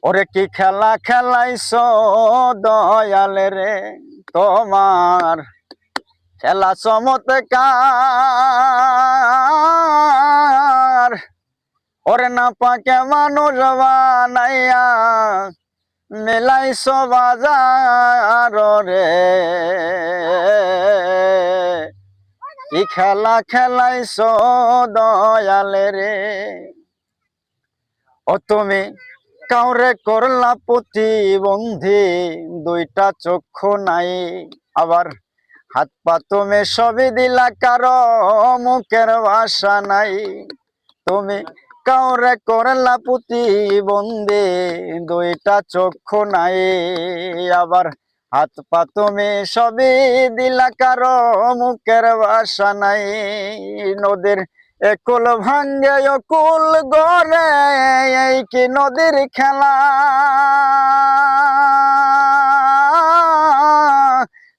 ওরে কি খেলা খেলাইছো দয়াল রে, তোমার খেলা চমৎকার। ওরে না পাকে মানুষ বানাইয়া মেলাইছো বাজার রে, কি খেলা খেলাইছো দয়াল রে। ও তুমি কাউরে করলা প্রতিবন্ধী, দুইটা চক্ষু নাই, আবার হাত পা তুমি সবই দিলা, কারো মুখের ভাষা নাই। তুমি কাউরে করলা প্রতিবন্ধী, দুইটা চক্ষু নাই, আবার হাত পা তুমি সবই দিলা, কারো মুখের ভাষা নাই। নদীর একুল ভাঙ্গে অকুল গড়ে, এই কি নদীর খেলা।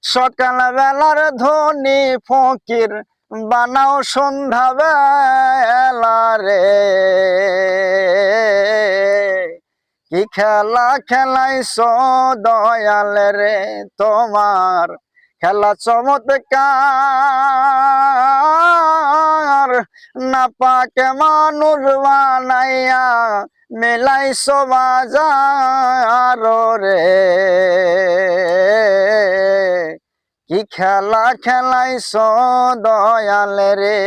সকাল বেলার ধনী ফকির বানাও সন্ধ্যা বেলা রে, কি খেলা খেলাইছো দয়াল রে, তোমার খেলা চমৎকার। না পাকে মানুষ বানাইয়া মেলাইছো বাজার রে, কি খেলা খেলাইছো দয়াল রে।